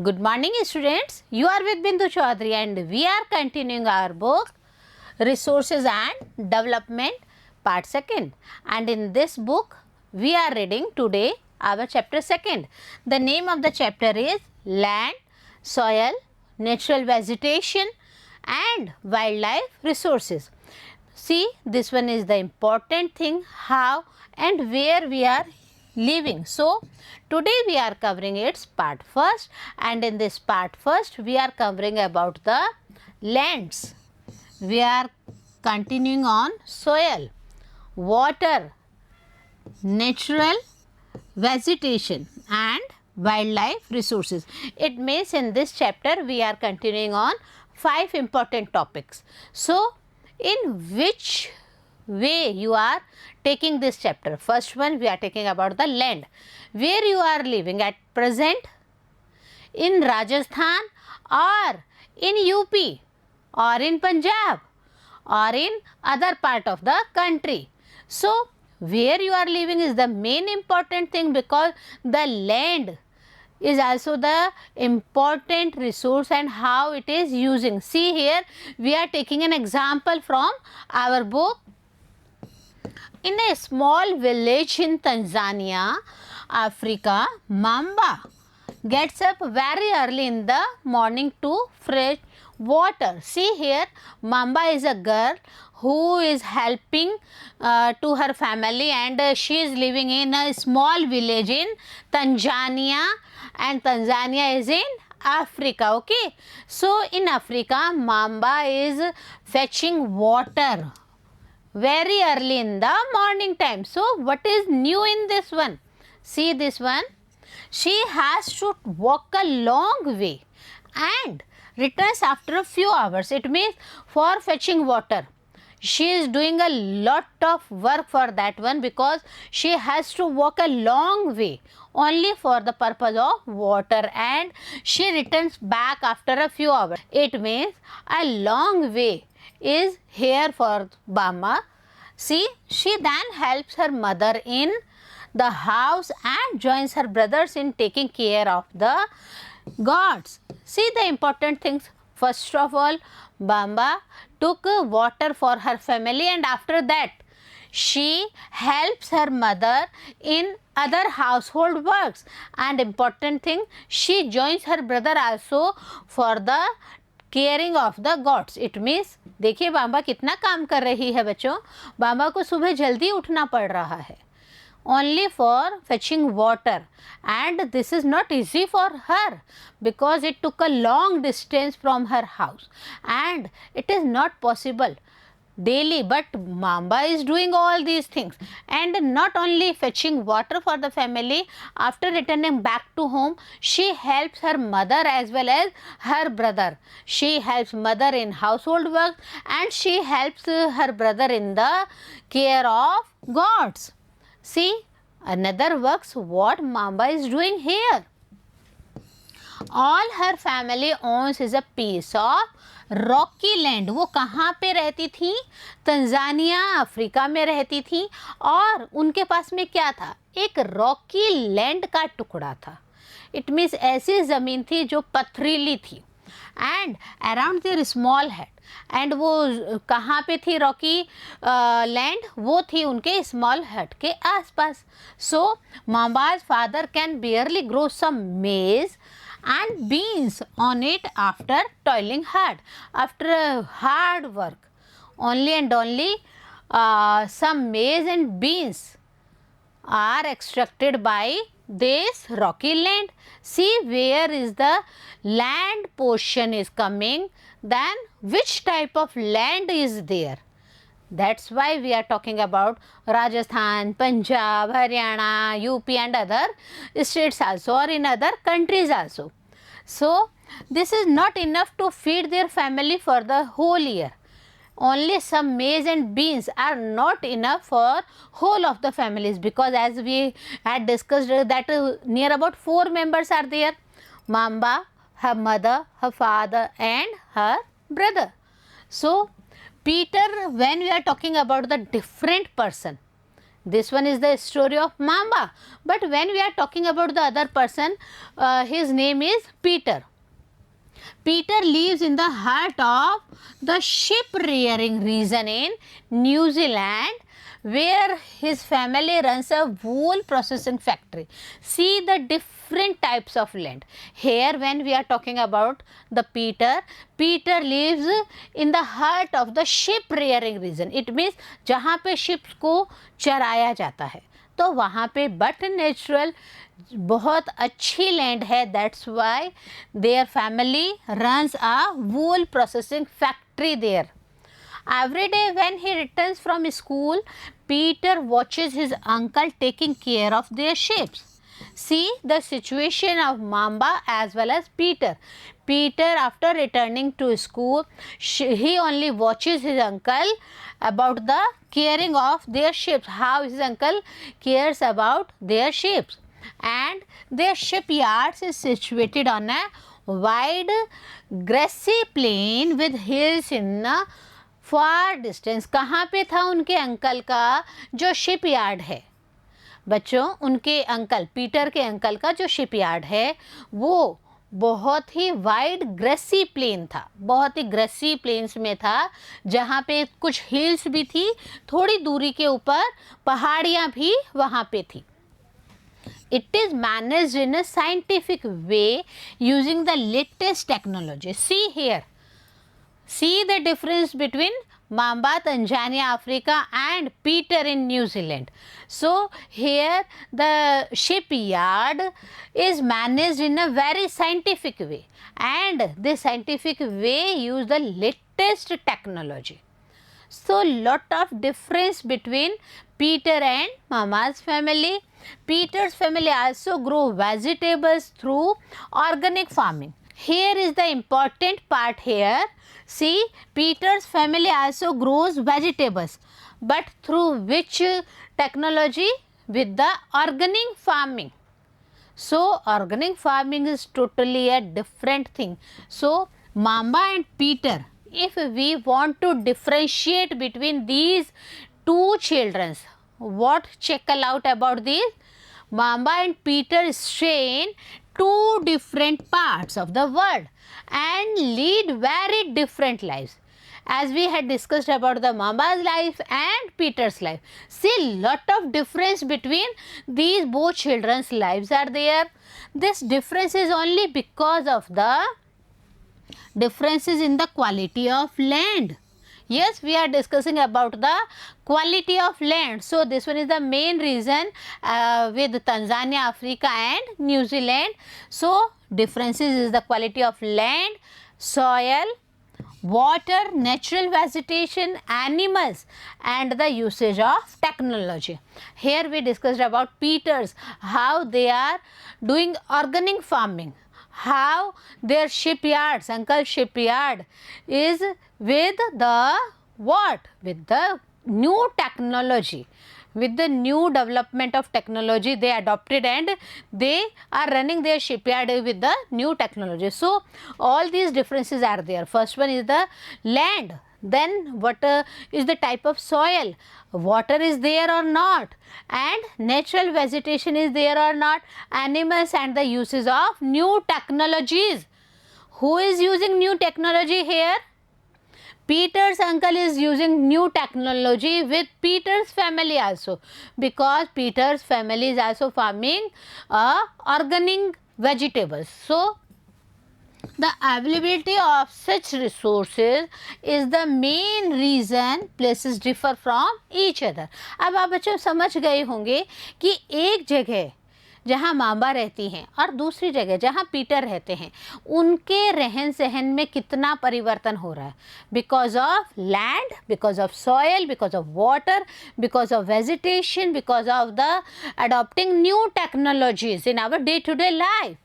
Good morning students, you are with Bindu Chaudhary and we are continuing our book Resources and Development Part 2nd, and in this book we are reading today our chapter 2nd. The name of the chapter is Land, Soil, Natural Vegetation and Wildlife Resources. See, this one is the important thing, how and where we are living. So, today we are covering its part first, and in this part first we are covering about the lands. We are continuing on soil, water, natural vegetation and wildlife resources. It means in this chapter we are continuing on 5 important topics. So, in which way you are taking this chapter? First one, we are taking about the land, where you are living at present, in Rajasthan or in UP or in Punjab or in other part of the country. So, where you are living is the main important thing, because the land is also the important resource and how it is using. See here, we are taking an example from our book. In a small village in Tanzania, Africa, Mamba gets up very early in the morning to fetch water. See here, Mamba is a girl who is helping to her family, and she is living in a small village in Tanzania, and Tanzania is in Africa. Okay, so in Africa, Mamba is fetching water very early in the morning time. So, what is new in this one? See this one. She has to walk a long way and returns after a few hours. It means for fetching water, she is doing a lot of work for that one, because she has to walk a long way only for the purpose of water, and she returns back after a few hours. It means a long way is here for Bama. See, she then helps her mother in the house and joins her brothers in taking care of the gods. See the important things. First of all, Bamba took water for her family, and after that she helps her mother in other household works, and important thing, she joins her brother also for the caring of the gods. It means देखिए बाबा कितना काम कर रही है बच्चों. बाबा को सुबह जल्दी उठना पड़ रहा है only for fetching water, and this is not easy for her because it took a long distance from her house and it is not possible daily, but Mamba is doing all these things, and not only fetching water for the family. After returning back to home, she helps her mother as well as her brother. She helps mother in household work and she helps her brother in the care of gods. See, another works what Mamba is doing here. All her family owns is a piece of Rocky land. वो कहाँ पे रहती थी? Tanzania, Africa में रहती थी, और उनके पास में क्या था? एक रॉकी लैंड का टुकड़ा था. इट मीन्स ऐसी ज़मीन थी जो पथरीली थी, and around there small head. एंड वो कहाँ पे थी रॉकी लैंड? वो थी उनके स्मॉल हट के आसपास. सो माम्बाज फादर कैन बेयरली ग्रो सम मेज and beans on it after toiling hard, after hard work. Only and only some maize and beans are extracted by this rocky land. See where is the land portion is coming, then which type of land is there. That's why we are talking about Rajasthan, Punjab, Haryana, UP and other states also, or in other countries also. So, this is not enough to feed their family for the whole year. Only some maize and beans are not enough for whole of the families, because as we had discussed that near about 4 members are there. Mamba, her mother, her father and her brother. So, Peter, when we are talking about the different person, This one is the story of Mamba. But when we are talking about the other person, his name is Peter. Peter lives in the heart of the sheep rearing region in New Zealand, where his family runs a wool processing factory. See the different types of land. Here when we are talking about the Peter lives in the heart of the sheep rearing region. It means जहाँ पे sheep को चराया जाता है, तो वहाँ पे but natural बहुत अच्छी लैंड है. That's why their family runs a wool processing factory there. Every day when he returns from school, Peter watches his uncle taking care of their sheep. See the situation of Mamba as well as Peter. Peter, after returning to school, he only watches his uncle about the caring of their sheep, how his uncle cares about their sheep. And their shipyards is situated on a wide grassy plain with hills in a far distance. कहाँ पे था उनके uncle का जो shipyard है? बच्चों, उनके uncle Peter के अंकल का जो शिपयार्ड है वो बहुत ही वाइड ग्रेसी प्लेन था, बहुत ही ग्रेसी प्लेन्स में था, जहाँ पे कुछ हिल्स भी थी, थोड़ी दूरी के ऊपर पहाड़ियाँ भी वहाँ पे थी. It is managed in a scientific way using the latest technology. See here. See the difference between Mamba, Tanzania, Africa and Peter in New Zealand. So here the shipyard is managed in a very scientific way, and this scientific way use the latest technology. So lot of difference between Peter and Mama's family. Peter's family also grow vegetables through organic farming. Here is the important part here. See, Peter's family also grows vegetables, but through which technology? With the organic farming. So organic farming is totally a different thing. So Mamba and Peter, if we want to differentiate between these two children, what check out about these? Mamba and Peter stay in two different parts of the world and lead very different lives. As we had discussed about the Mamba's life and Peter's life, see lot of difference between these both children's lives are there. This difference is only because of the differences in the quality of land. Yes, we are discussing about the quality of land. So this one is the main reason with Tanzania, Africa and New Zealand. So differences is the quality of land, soil, water, natural vegetation, animals and the usage of technology. Here we discussed about Peter's, how they are doing organic farming, how their shipyards, uncle shipyard is with the what? With the new technology, with the new development of technology they adopted, and they are running their shipyard with the new technology. So all these differences are there. First one is the land, then what is the type of soil, water is there or not, and natural vegetation is there or not, animals and the uses of new technologies. Who is using new technology here? Peter's uncle is using new technology with Peter's family also, because Peter's family is also farming organic vegetables. So the availability of such resources is the main reason places differ from each other. अब आप बच्चों समझ गए होंगे कि एक जगह जहाँ माम्बा रहती हैं और दूसरी जगह जहाँ पीटर रहते हैं, उनके रहन सहन में कितना परिवर्तन हो रहा है. Because of land, because of soil, because of water, because of vegetation, because of the adopting new technologies in our day to day life.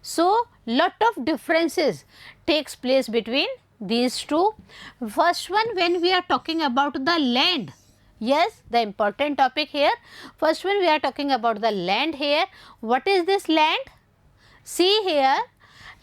So lot of differences takes place between these two. First one, when we are talking about the land, yes, the important topic here. First one, we are talking about the land here. What is this land? See here,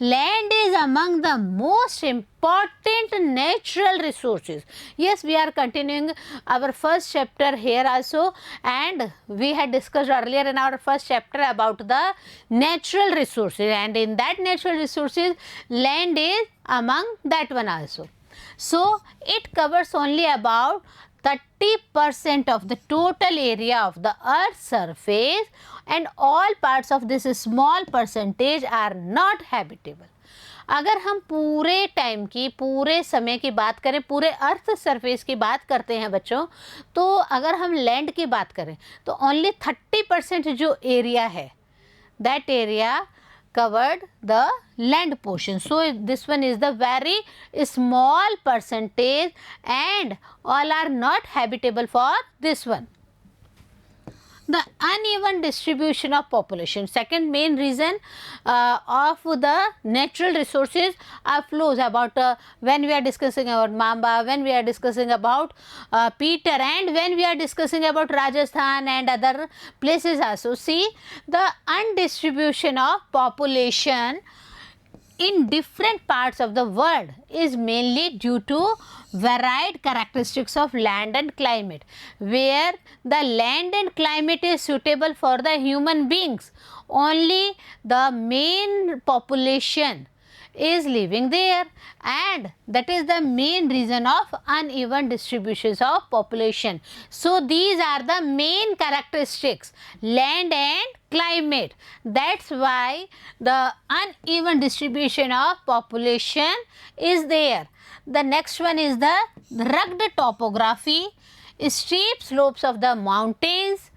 Land is among the most important natural resources. Yes, we are continuing our first chapter here also, and we had discussed earlier in our first chapter about the natural resources, and in that natural resources land is among that one also. So it covers only about 30% of the total area of the earth's surface, and all parts of this small percentage are not habitable. अगर हम पूरे time की, पूरे समय की बात करें, पूरे अर्थ सरफेस की बात करते हैं बच्चों, तो अगर हम लैंड की बात करें तो ओनली 30% जो एरिया है, that area covered the land portion. So this one is the very small percentage, and all are not habitable for this one. The uneven distribution of population. Second main reason of the natural resources are flows about when we are discussing about Mamba, when we are discussing about Peter, and when we are discussing about Rajasthan and other places also. See, the undistribution of population in different parts of the world is mainly due to varied characteristics of land and climate, where the land and climate is suitable for the human beings. Only the main population is living there, and that is the main reason of uneven distributions of population. So these are the main characteristics, land and climate. That's why the uneven distribution of population is there. The next one is the rugged topography, steep slopes of the mountains,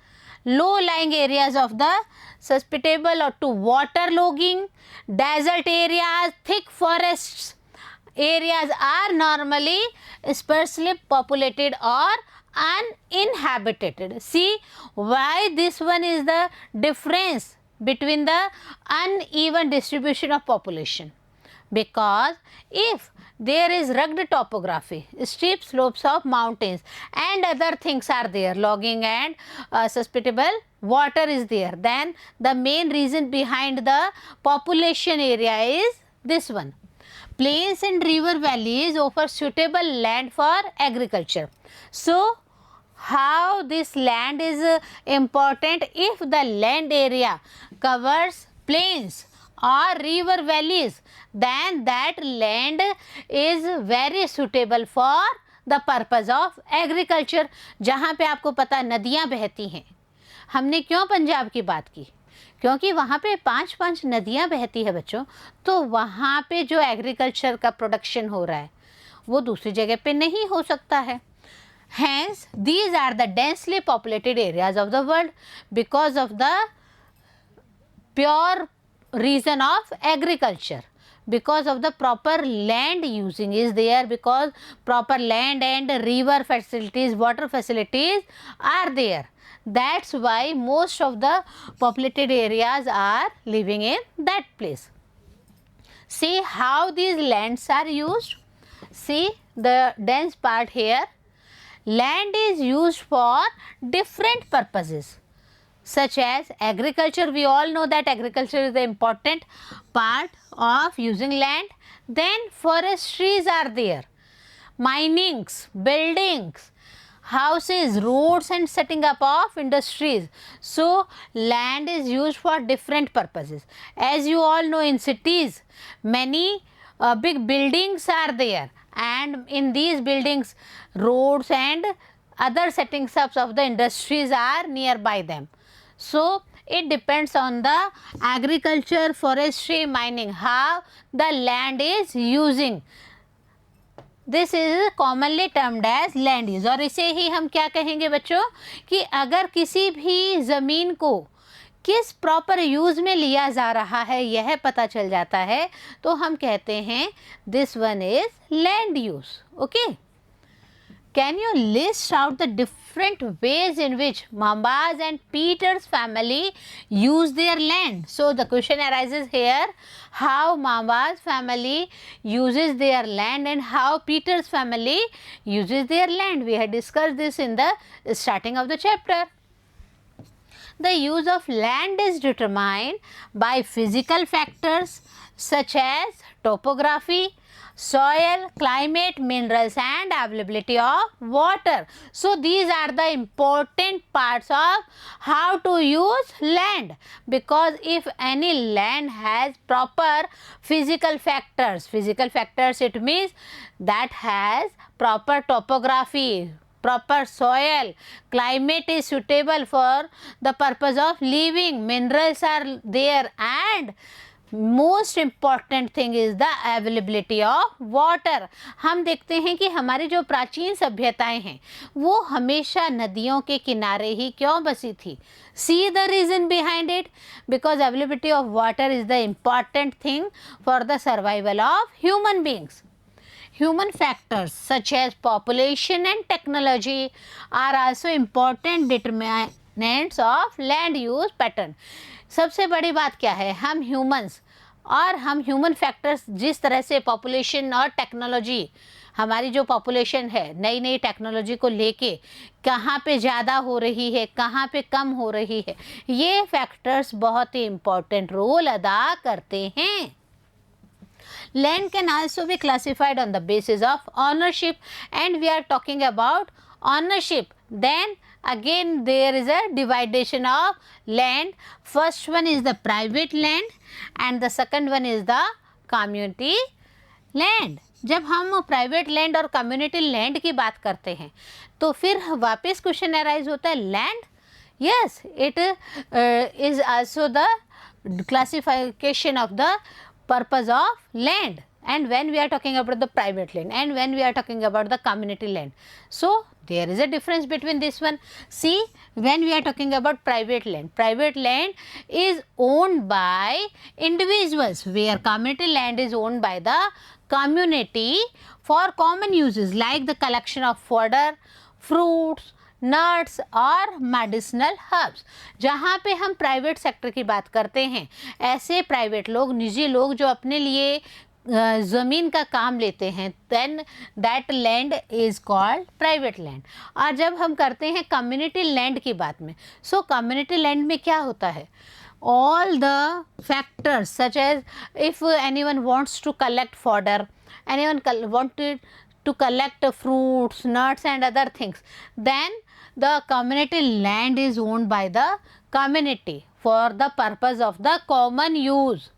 low-lying areas of the susceptible to waterlogging, desert areas, thick forests areas are normally sparsely populated or uninhabited. See why this one is the difference between the uneven distribution of population. Because if there is rugged topography, steep slopes of mountains and other things are there, logging and susceptible water is there, then the main reason behind the population area is this one. Plains and river valleys offer suitable land for agriculture. So how this land is important? If the land area covers plains or river valleys, then that land is very suitable for the purpose of agriculture. जहाँ पे आपको पता नदियाँ बहती हैं, हमने क्यों पंजाब की बात की? क्योंकि वहाँ पे 5 नदियाँ बहती है बच्चों, तो वहाँ पे जो एग्रीकल्चर का प्रोडक्शन हो रहा है वो दूसरी जगह पे नहीं हो सकता है. Hence, these are the densely populated areas of the world because of the pure reason of agriculture, because of the proper land using is there, because proper land and river facilities, water facilities are there. That's why most of the populated areas are living in that place. See how these lands are used. See the dense part here. Land is used for different purposes, such as agriculture. We all know that agriculture is the important part of using land. Then forestries are there, minings, buildings, houses, roads and setting up of industries. So land is used for different purposes. As you all know, in cities many big buildings are there, and in these buildings roads and other settings up of the industries are nearby them. So it depends on the agriculture, forestry, mining, how the land is using. This is commonly termed as land use. और इसे ही हम क्या कहेंगे बच्चों कि अगर किसी भी ज़मीन को किस प्रॉपर यूज़ में लिया जा रहा है यह पता चल जाता है तो हम कहते हैं this one is land use. Okay, can you list out the different ways in which Mamba's and Peter's family use their land? So the question arises here, how Mamba's family uses their land and how Peter's family uses their land. We had discussed this in the starting of the chapter. The use of land is determined by physical factors such as topography, soil, climate, minerals and availability of water. So these are the important parts of how to use land, because if any land has proper physical factors it means that has proper topography, proper soil, climate is suitable for the purpose of living, minerals are there, and most important thing is the availability of water. हम देखते हैं कि हमारी जो प्राचीन सभ्यताएं हैं वो हमेशा नदियों के किनारे ही क्यों बसी थी. See the reason behind it, because availability of water is the important thing for the survival of human beings. Human factors such as population and technology are also important determinants of land use pattern. सबसे बड़ी बात क्या है, हम humans और हम human factors जिस तरह से पॉपुलेशन और टेक्नोलॉजी, हमारी जो पॉपुलेशन है नई नई टेक्नोलॉजी को लेके कहाँ पे ज़्यादा हो रही है, कहाँ पे कम हो रही है, ये फैक्टर्स बहुत ही इम्पोर्टेंट रोल अदा करते हैं. Land can also be classified on the basis of ownership, and we are talking about ownership. Then again there is a dividation of land. First one is the private land and the second one is the community land. जब हम private land और community land की बात करते हैं तो फिर वापस क्वेश्चन अराइज होता है land. Yes, it is also the classification of the purpose of land, and when we are talking about the private land and when we are talking about the community land, so there is a difference between this one. See, when we are talking about private land is owned by individuals, where community land is owned by the community for common uses like the collection of fodder, fruits, nuts और medicinal herbs. जहाँ पे हम private sector की बात करते हैं, ऐसे private लोग, निजी लोग जो अपने लिए ज़मीन का काम लेते हैं, then that land is called private land. और जब हम करते हैं कम्युनिटी लैंड की बात में, सो कम्युनिटी लैंड में क्या होता है, all the factors such as if anyone wants to collect fodder, anyone wanted to collect fruits, nuts and other things, then the community land is owned by the community for the purpose of the common use.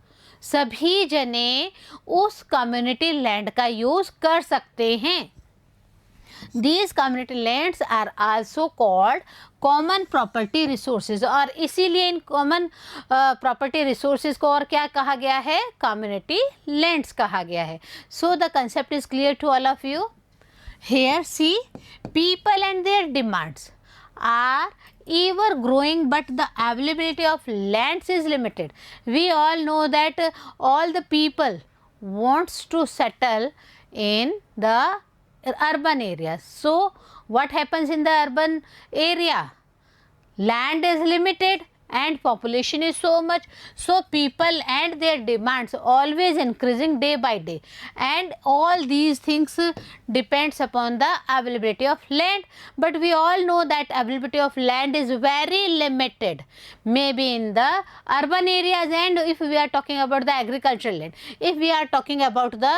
सभी जने उस community land का use कर सकते हैं. These community lands are also called common property resources, और इसीलिए इन common property resources को और क्या कहा गया है, community lands कहा गया है. So the concept is clear to all of you. Here see, people and their demands are ever growing, but the availability of lands is limited. We all know that all the people wants to settle in the urban areas. So what happens in the urban area? Land is limited and population is so much, so people and their demands always increasing day by day, and all these things depends upon the availability of land. But we all know that availability of land is very limited, maybe in the urban areas, and if we are talking about the agricultural land, if we are talking about the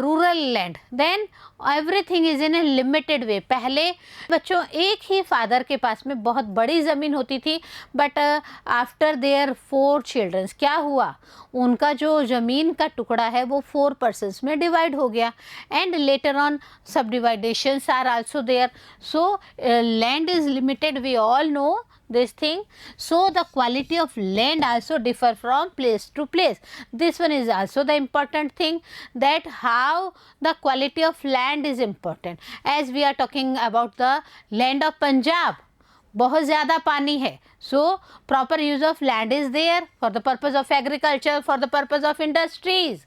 rural land, then everything is in A limited way. पहले बच्चों एक ही father के पास में बहुत बड़ी ज़मीन होती थी, बट आफ्टर देयर 4 चिल्ड्रंस क्या हुआ, उनका जो ज़मीन का टुकड़ा है वो 4 पर्सन्स में डिवाइड हो गया, and later on subdivisions are also there. So land is limited, we all know this thing. So the quality of land also differ from place to place. This one is also the important thing, that how the quality of land is important. As we are talking about the land of Punjab, बहुत ज़्यादा पानी है, so proper use of land is there for the purpose of agriculture, for the purpose of industries,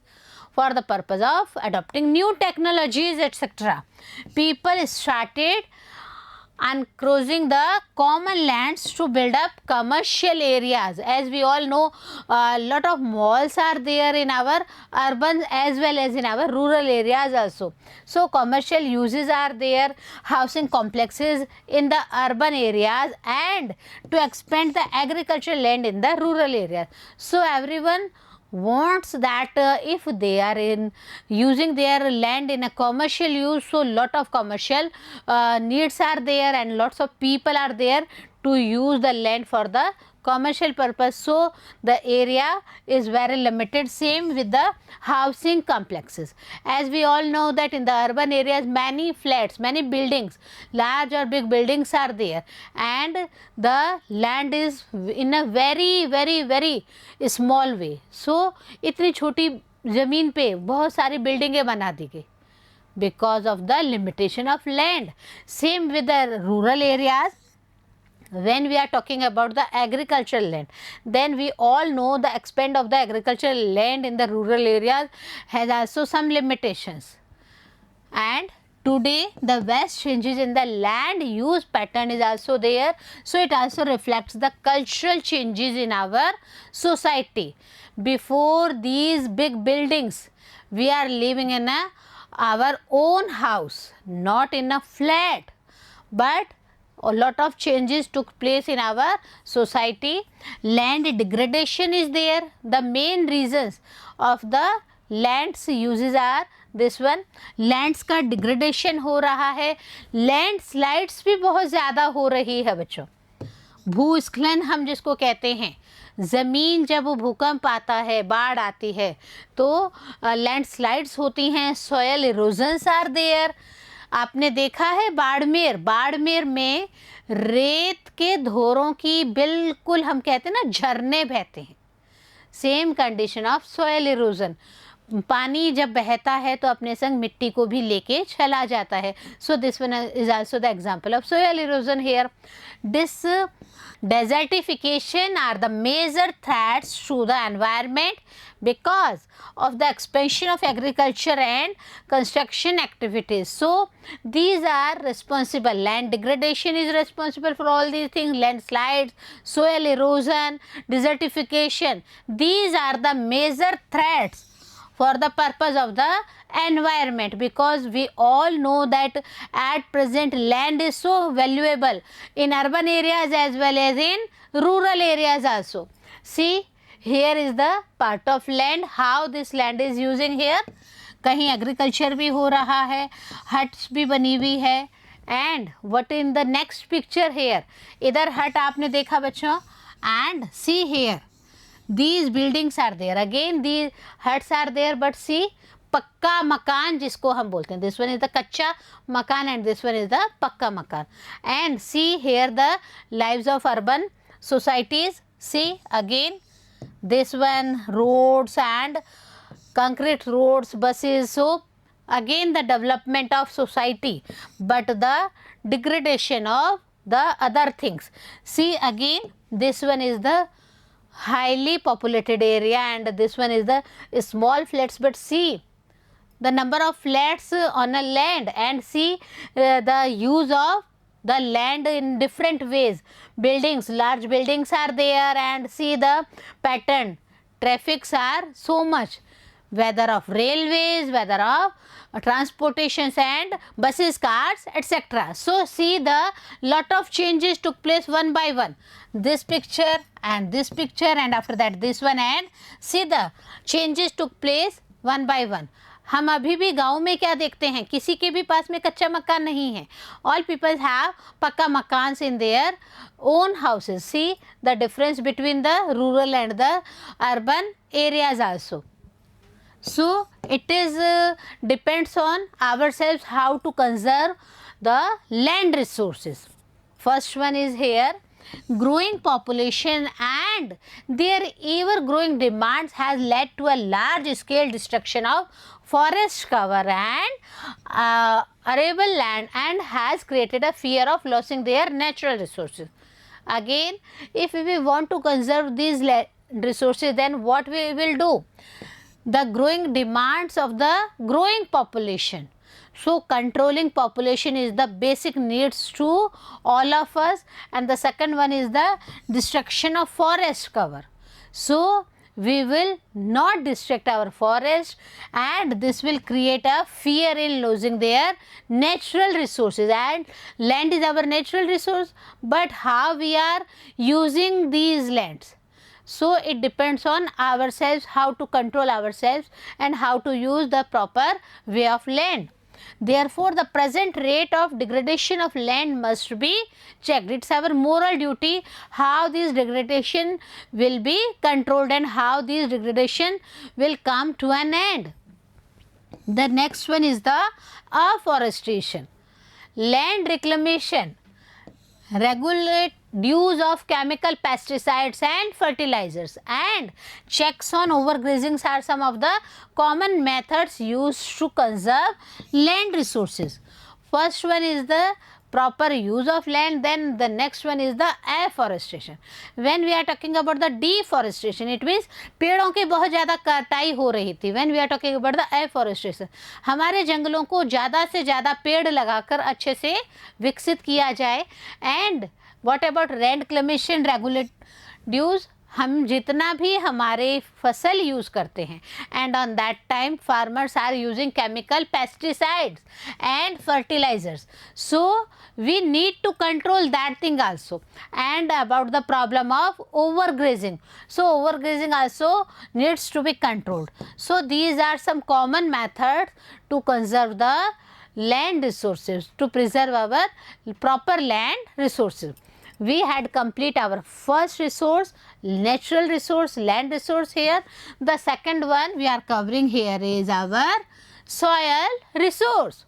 for the purpose of adopting new technologies, etc. People started and crossing the common lands to build up commercial areas. As we all know, a lot of malls are there in our urban as well as in our rural areas also. So commercial uses are there, housing complexes in the urban areas, and to expand the agricultural land in the rural areas. So everyone wants that if they are in using their land in a commercial use, so lot of commercial needs are there and lots of people are there to use the land for the commercial purpose. So the area is very limited. Same with the housing complexes. As we all know that in the urban areas, many flats, many buildings, large or big buildings are there, and the land is in a very small way. So इतनी छोटी ज़मीन पे बहुत सारी बिल्डिंगें बना दी गई because of the limitation of land. Same with the rural areas. When we are talking about the agricultural land, then we all know the extent of the agricultural land in the rural areas has also some limitations. And today the vast changes in the land use pattern is also there, so it also reflects the cultural changes in our society. Before these big buildings, we are living in our own house, not in a flat, but a lot of changes took place in our society. Land degradation is there. The main reasons of the lands uses are this one. Lands का degradation हो रहा है, land slides भी बहुत ज़्यादा हो रही है बच्चों. भूस्खलन हम जिसको कहते हैं, ज़मीन जब भूकंप आता है, बाढ़ आती है, तो लैंड स्लाइड्स होती हैं. Soil erosions are there. आपने देखा है बाड़मेर में रेत के धोरों की बिल्कुल हम कहते हैं ना झरने बहते हैं. Same condition of soil erosion. पानी जब बहता है तो अपने संग मिट्टी को भी लेके चला जाता है. So this one is also the example of soil erosion here. This desertification are the major threats to the environment because of the expansion of agriculture and construction activities. So these are responsible. Land degradation is responsible for all these things: landslides, soil erosion, desertification. These are the major threats for the purpose of the environment, because we all know that at present land is so valuable in urban areas as well as in rural areas also. See, here is the part of land, how this land is using here. कहीं agriculture भी हो रहा है, huts भी बनी हुई है. And what in the next picture here, इधर हट आपने देखा बच्चों, and see here these buildings are there, again these huts are there, but see पक्का मकान जिसको हम बोलते हैं, this one is the कच्चा मकान and this one is the पक्का मकान. And see here the lives of urban societies. See again this one, roads and concrete roads, buses. So again the development of society, but the degradation of the other things. See again this one is the highly populated area and this one is the small flats, but see the number of flats on a land, and see the use of the land in different ways. Buildings, large buildings are there, and see the pattern, traffics are so much, whether of railways, whether of transportations and buses, cars, etc. So see the lot of changes took place one by one. This picture and this picture and after that this one, and see the changes took place one by one. हम अभी भी गांव में क्या देखते हैं, किसी के भी पास में कच्चा मकान नहीं है. All people have पक्का मकान्स in their own houses. See the difference between the rural and the urban areas also. So it is depends on ourselves how to conserve the land resources. First one is here, growing population and their ever growing demands has led to a large scale destruction of forest cover and arable land and has created a fear of losing their natural resources. Again, if we want to conserve these resources, then what we will do? The growing demands of the growing population. So controlling population is the basic needs to all of us, and the second one is the destruction of forest cover. So we will not destruct our forest, and this will create a fear in losing their natural resources, and land is our natural resource, but how we are using these lands. So it depends on ourselves how to control ourselves and how to use the proper way of land. Therefore, the present rate of degradation of land must be checked. It's our moral duty how this degradation will be controlled and how this degradation will come to an end. The next one is the afforestation. Land reclamation, regulate use of chemical pesticides and fertilizers, and checks on overgrazings are some of the common methods used to conserve land resources. First one is the proper use of land, then the next one is the afforestation. When we are talking about the deforestation, it means पेड़ों की बहुत ज़्यादा कटाई हो रही थी. When we are talking about the afforestation, हमारे जंगलों को ज़्यादा से ज़्यादा पेड़ लगाकर अच्छे से विकसित किया जाए. And what about land reclamation, regulate use, हम जितना भी हमारे फसल यूज़ करते हैं, and on that time farmers are using chemical pesticides and fertilisers, so we need to control that thing also. And about the problem of overgrazing, so overgrazing also needs to be controlled. So these are some common methods to conserve the land resources, to preserve our proper land resources. We had complete our first resource, natural resource, land resource here. The second one we are covering here is our soil resource.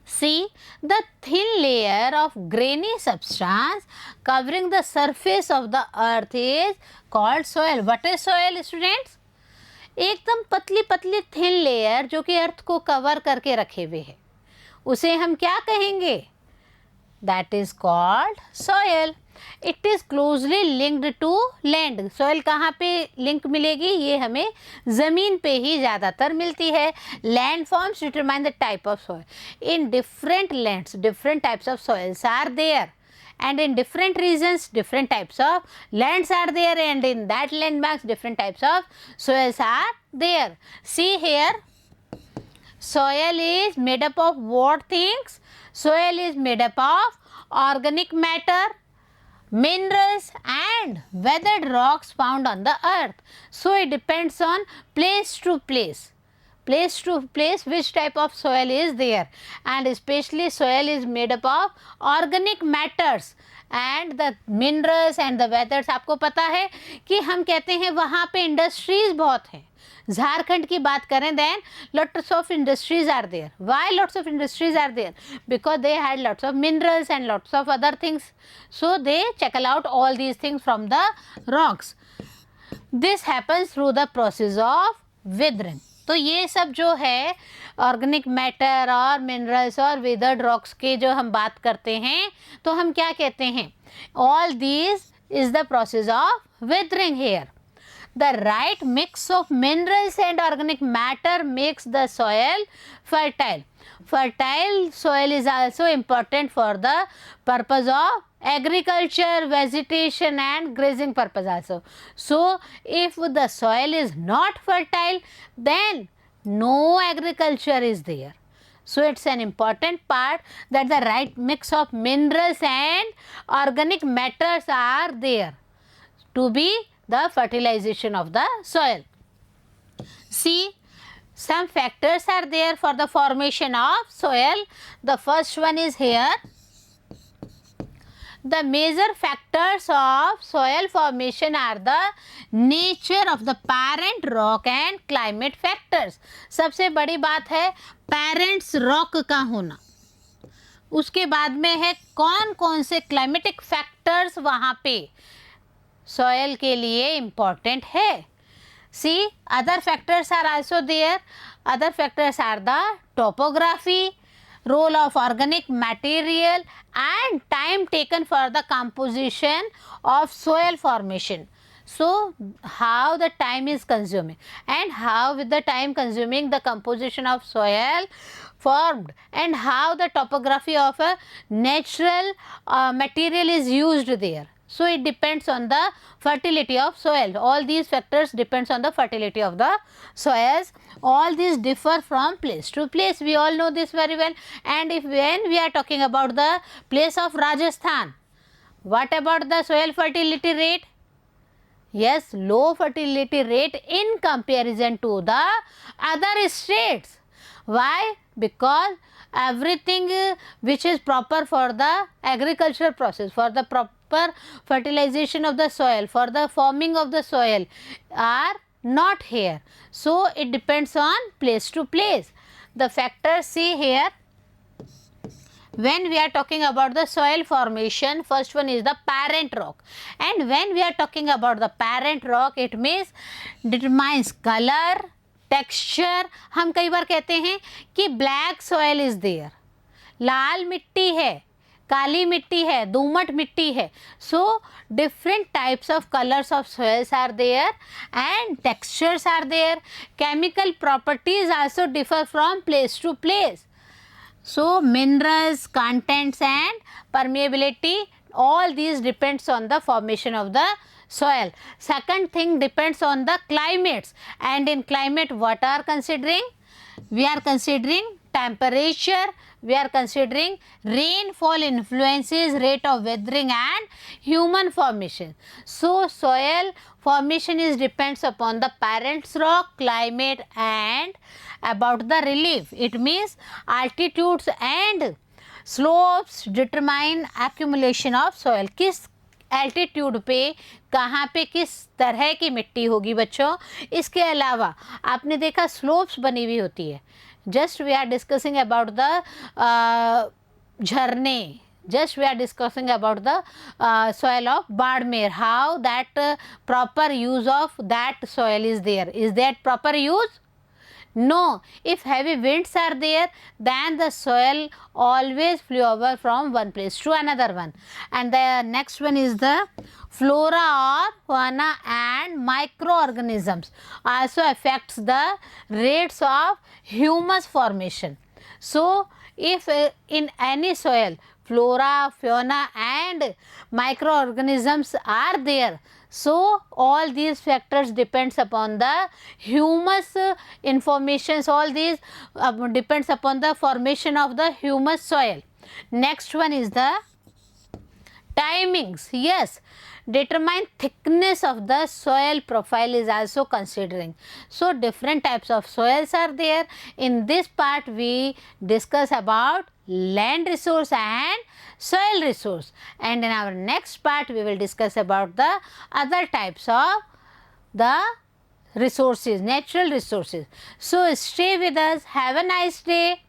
See, the thin layer of grainy substance covering the surface of the earth is called soil. What is soil, students? एकदम पतली पतली thin layer जो कि अर्थ को cover करके रखे हुए है, उसे हम क्या कहेंगे? That is called soil. It is closely linked to land. Soil कहाँ पे लिंक मिलेगी? ये हमें ज़मीन पे ही ज़्यादातर मिलती है. Land forms determine the type of soil. In different lands, different types of soils are there, and in different regions, different types of lands are there, and in that land mass, different types of soils are there. See here, soil is made up of what things? Soil is made up of organic matter, minerals and weathered rocks found on the earth. So it depends on place to place which type of soil is there, and especially soil is made up of organic matters and the minerals and the weathers. आपको पता है कि हम कहते हैं वहाँ पे industries बहुत हैं. झारखंड की बात करें, then lots of industries are there. Why lots of industries are there? Because they had lots of minerals and lots of other things. So they checkle out all these things from the rocks. This happens through the process of withering. तो ये सब जो है organic matter और minerals और withered rocks के जो हम बात करते हैं, तो हम क्या कहते हैं? All these is the process of weathering here. The right mix of minerals and organic matter makes the soil fertile. Fertile soil is also important for the purpose of agriculture, vegetation and grazing purpose also. So if the soil is not fertile, then no agriculture is there. So it's an important part that the right mix of minerals and organic matters are there to be the fertilization of the soil. See, some factors are there for the formation of soil. The first one is here. The major factors of soil formation are the nature of the parent rock and climate factors. सबसे बड़ी बात है parents rock का होना. उसके बाद में है कौन कौन से climatic factors वहाँ पे soil के लिए important है. See, other factors are also there. Other factors are the topography, role of organic material and time taken for the composition of soil formation. So how the time is consuming and how with the time consuming the composition of soil formed and how the topography of a natural material is used there. So it depends on the fertility of soil. All these factors depends on the fertility of the soils. All these differ from place to place. We all know this very well. And if when we are talking about the place of Rajasthan, what about the soil fertility rate? Yes, low fertility rate in comparison to the other states. Why? Because everything which is proper for the agricultural process, for the proper fertilization of the soil, for the forming of the soil are not here. So it depends on place to place. The factors see here. When we are talking about the soil formation, first one is the parent rock, and when we are talking about the parent rock, it means determines color, texture. हम कई बार कहते हैं कि black soil is there, लाल मिट्टी है, काली मिट्टी है, दोमट मिट्टी है. So different types of colors of soils are there and textures are there. Chemical properties also differ from place to place. So minerals, contents and permeability, all these depends on the formation of the soil. Second thing depends on the climates, and in climate what are considering? We are considering temperature, we are considering rainfall influences, rate of weathering and human formation. So soil formation is depends upon the parent rock, climate and about the relief. It means altitudes and slopes determine accumulation of soil. किस altitude पे कहाँ पे किस तरह की मिट्टी होगी बच्चों. इसके अलावा आपने देखा स्लोप्स बनी हुई होती है. Just we are discussing about the झरने, just we are discussing about the soil of Badmer, how that proper use of that soil is there. Is that proper use? No. If heavy winds are there, then the soil always flew over from one place to another one. And the next one is the flora or fauna and microorganisms also affects the rates of humus formation. So if in any soil flora, fauna and microorganisms are there, so all these factors depends upon the humus informations. All these depends upon the formation of the humus soil. Next one is the timings. Yes, determine thickness of the soil profile is also considering. So different types of soils are there. In this part we discuss about land resource and soil resource, and in our next part we will discuss about the other types of the resources, natural resources. So stay with us. Have a nice day.